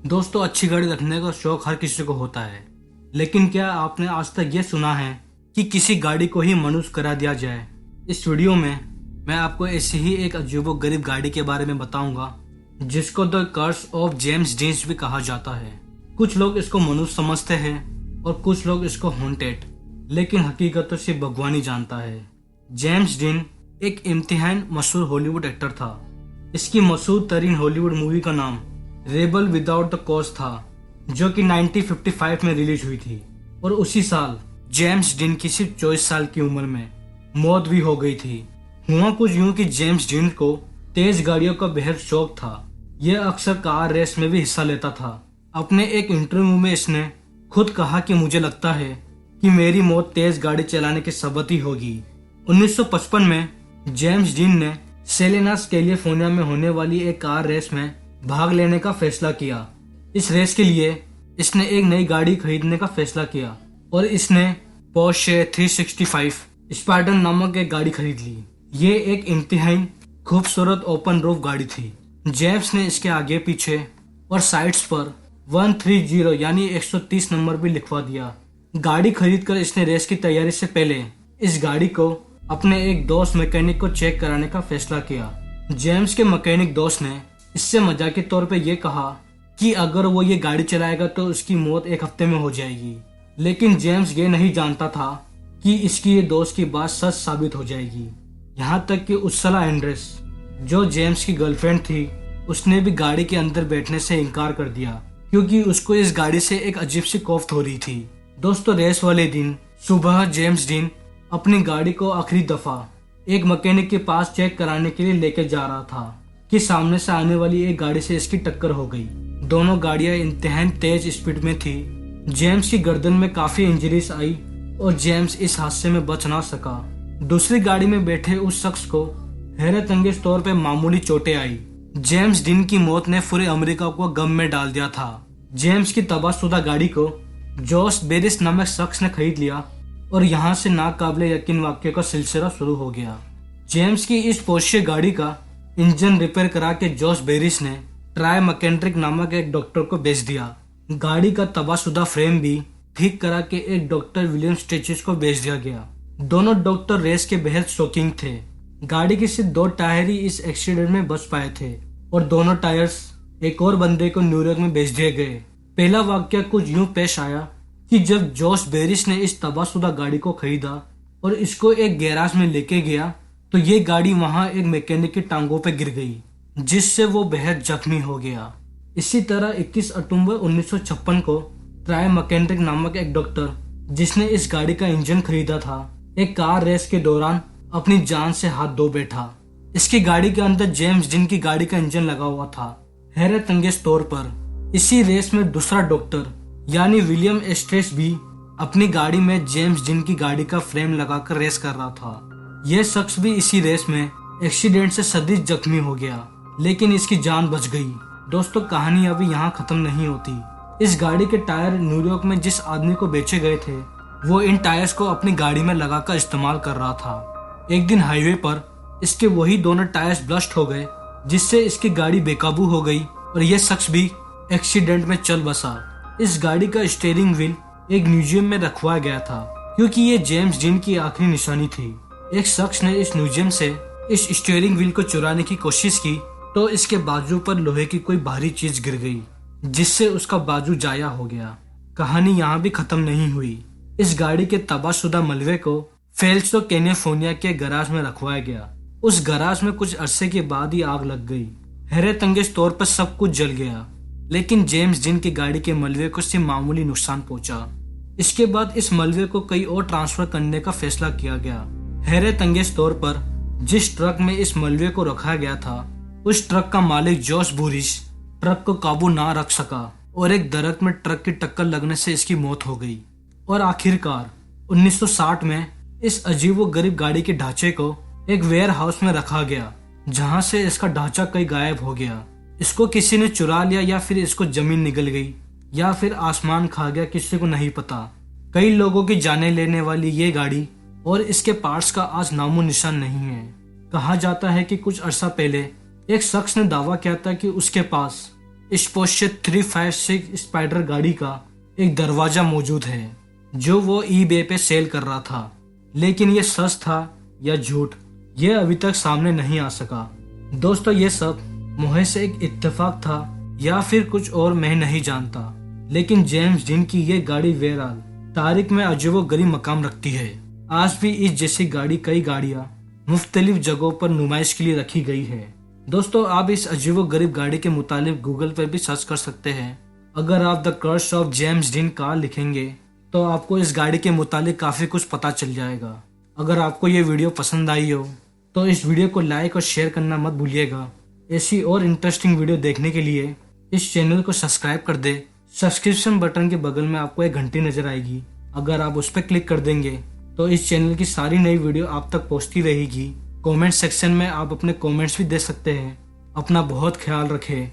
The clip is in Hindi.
दोस्तों, अच्छी गाड़ी रखने का शौक हर किसी को होता है। लेकिन क्या आपने आज तक ये सुना है कि किसी गाड़ी को ही मनुष्य करा दिया जाए? इस वीडियो में मैं आपको ऐसी ही एक अजीबोगरीब गाड़ी के बारे में बताऊंगा जिसको the curse of James Dean भी कहा जाता है। कुछ लोग इसको मनुष्य समझते हैं और कुछ लोग इसको हॉन्टेड, लेकिन हकीकत तो सिर्फ भगवान ही जानता है। जेम्स डीन एक इम्तिहान मशहूर हॉलीवुड एक्टर था। इसकी मशहूर तरीन हॉलीवुड मूवी का नाम रेबल विदाउट द कॉज था, जो कि 1955 में रिलीज हुई थी। और उसी साल जेम्स डीन की सिर्फ 24 साल की उम्र में मौत भी हो गई थी। हुआ कुछ यूं कि जेम्स डीन को तेज गाड़ियों का बेहद शौक था। यह अक्सर कार रेस में भी हिस्सा लेता था। अपने एक इंटरव्यू में इसने खुद कहा कि मुझे लगता है कि मेरी मौत तेज गाड़ी चलाने के सबब ही होगी। 1955 में जेम्स डीन ने सेलेनास कैलिफोर्निया में होने वाली एक कार रेस में भाग लेने का फैसला किया। इस रेस के लिए इसने एक नई गाड़ी खरीदने का फैसला किया और इसने पोर्शे 365 स्पार्टन नामक एक गाड़ी खरीद ली। ये एक इंतहाई खूबसूरत ओपन रूफ गाड़ी थी। जेम्स ने इसके आगे पीछे और साइड्स पर 130 यानी 130 नंबर भी लिखवा दिया। गाड़ी खरीदकर इसने रेस की तैयारी से पहले इस गाड़ी को अपने एक दोस्त मैकेनिक को चेक कराने का फैसला किया। जेम्स के मैकेनिक दोस्त ने इससे मजाक के तौर पे ये कहा कि अगर वो ये गाड़ी चलाएगा तो उसकी मौत एक हफ्ते में हो जाएगी। लेकिन जेम्स ये नहीं जानता था कि इसकी ये दोस्त की बात सच साबित हो जाएगी। यहाँ तक कि उर्सुला एंड्रेस, जो जेम्स की गर्लफ्रेंड थी, उसने भी गाड़ी के अंदर बैठने से इनकार कर दिया क्योंकि उसको इस गाड़ी से एक अजीब सी कोफ्त हो रही थी। दोस्तों, रेस वाले दिन सुबह जेम्स डीन अपनी गाड़ी को आखिरी दफा एक मैकेनिक के पास चेक कराने के लिए लेके जा रहा था कि सामने से आने वाली एक गाड़ी से इसकी टक्कर हो गई। दोनों गाड़ियां इंतहाई तेज स्पीड में थी। जेम्स की गर्दन में काफी इंजरीज आई और जेम्स इस हादसे में बच ना सका। दूसरी गाड़ी में बैठे उस शख्स को हैरत अंगेज तौर पे मामूली चोटें आई। जेम्स डीन की मौत ने पूरे अमेरिका को गम में डाल दिया था। जेम्स की तबाहशुदा गाड़ी को जॉस बेरिस नामक शख्स ने खरीद लिया और यहाँ से नाकाबिले यकीन वाक्य का सिलसिला शुरू हो गया। जेम्स की इस पोर्शे गाड़ी का इंजन रिपेयर करा के जॉस बेरिस ने ट्राई मैकेनिक नामक एक डॉक्टर को बेच दिया। गाड़ी का तबाहशुदा फ्रेम भी ठीक करा के एक डॉक्टर विलियम स्टेचिस को बेच दिया गया। दोनों डॉक्टर रेस के बेहद शौकीन थे। गाड़ी के सिर्फ 2 टायर ही इस एक्सीडेंट में बच पाए थे और दोनों टायर्स एक और बंदे को न्यूयॉर्क में बेच दिए गए। पहला वाक्य कुछ यूं पेश आया कि जब जॉस बेरिस ने इस तबाहशुदा गाड़ी को खरीदा और इसको एक गैराज में लेके गया तो ये गाड़ी वहां एक मैकेनिक की टांगों पे गिर गई, जिससे वो बेहद जख्मी हो गया। इसी तरह 21 अक्टूबर 1956 को ट्राई मैकेनिक नामक एक डॉक्टर, जिसने इस गाड़ी का इंजन खरीदा था, एक कार रेस के दौरान अपनी जान से हाथ धो बैठा। इसकी गाड़ी के अंदर जेम्स डीन की गाड़ी का इंजन लगा हुआ था। हैरत अंगेज तौर पर इसी रेस में दूसरा डॉक्टर यानी विलियम एस्ट्रेस भी अपनी गाड़ी में जेम्स डीन की गाड़ी का फ्रेम लगाकर रेस कर रहा था। यह शख्स भी इसी रेस में एक्सीडेंट से शदीद जख्मी हो गया, लेकिन इसकी जान बच गई। दोस्तों, कहानी अभी यहाँ खत्म नहीं होती। इस गाड़ी के टायर न्यूयॉर्क में जिस आदमी को बेचे गए थे, वो इन टायर्स को अपनी गाड़ी में लगाकर इस्तेमाल कर रहा था। एक दिन हाईवे पर इसके वही दोनों टायर्स ब्लस्ट हो गए, जिससे इसकी गाड़ी बेकाबू हो गई और यह शख्स भी एक्सीडेंट में चल बसा। इस गाड़ी का स्टीयरिंग व्हील एक म्यूजियम में रखवाया गया था क्योंकि ये जेम्स डीन की आखिरी निशानी थी। एक शख्स ने इस म्यूजियम से इस स्टीयरिंग व्हील को चुराने की कोशिश की तो इसके बाजू पर लोहे की कोई भारी चीज गिर गई, जिससे उसका बाजू जाया हो गया। कहानी यहाँ भी खत्म नहीं हुई। इस गाड़ी के तबाहशुदा मलबे को फेल्सो कैलिफोर्निया के गैराज में रखवाया गया। उस गैराज में कुछ अरसे के बाद ही आग लग गई। हैरत अंगेज तौर पर सब कुछ जल गया, लेकिन जेम्स डीन की गाड़ी के मलबे को सिर्फ मामूली नुकसान पहुंचा। इसके बाद इस मलबे को कहीं और ट्रांसफर करने का फैसला किया गया। हैरत अंगेज तौर पर जिस ट्रक में इस मलबे को रखा गया था, उस ट्रक का मालिक जॉस बेरिस ट्रक को काबू ना रख सका और एक दरख्त में ट्रक की टक्कर लगने से इसकी मौत हो गई। और आखिरकार 1960 में इस अजीबोगरीब गाड़ी के ढांचे को एक वेयर हाउस में रखा गया, जहां से इसका ढांचा कहीं गायब हो गया। इसको किसी ने चुरा लिया या फिर इसको जमीन निगल गई या फिर आसमान खा गया, किसी को नहीं पता। कई लोगों की जाने लेने वाली ये गाड़ी और इसके पार्ट्स का आज नामो निशान नहीं है। कहा जाता है कि कुछ अरसा पहले एक शख्स ने दावा किया था कि उसके पास इस पोर्शे 356 स्पाइडर गाड़ी का एक दरवाजा मौजूद है जो वो ईबे पे सेल कर रहा था, लेकिन ये सच था या झूठ ये अभी तक सामने नहीं आ सका। दोस्तों ये सब मुझे से एक इत्तेफाक था या फिर कुछ और मैं नहीं जानता, लेकिन जेम्स डीन की ये गाड़ी बहरहाल तारीख में अजीबोगरीब मकाम रखती है। आज भी इस जैसी कई गाड़ियाँ मुख्तलिफ जगहों पर नुमाइश के लिए रखी गई है। दोस्तों आप इस अजीबोगरीब गाड़ी के मुतालिक गूगल पर भी सर्च कर सकते हैं। अगर आप the curse of James Dean car लिखेंगे तो आपको इस गाड़ी के मुतालिक काफ़ी कुछ पता चल जाएगा। अगर आपको ये वीडियो पसंद आई हो तो इस वीडियो को लाइक और शेयर करना मत भूलिएगा। ऐसी और इंटरेस्टिंग वीडियो देखने के लिए इस चैनल को सब्सक्राइब कर दे। सब्सक्रिप्शन बटन के बगल में आपको एक घंटी नजर आएगी, अगर आप उस पर क्लिक कर देंगे तो इस चैनल की सारी नई वीडियो आप तक पहुंचती रहेगी। कमेंट सेक्शन में आप अपने कमेंट्स भी दे सकते हैं। अपना बहुत ख्याल रखें।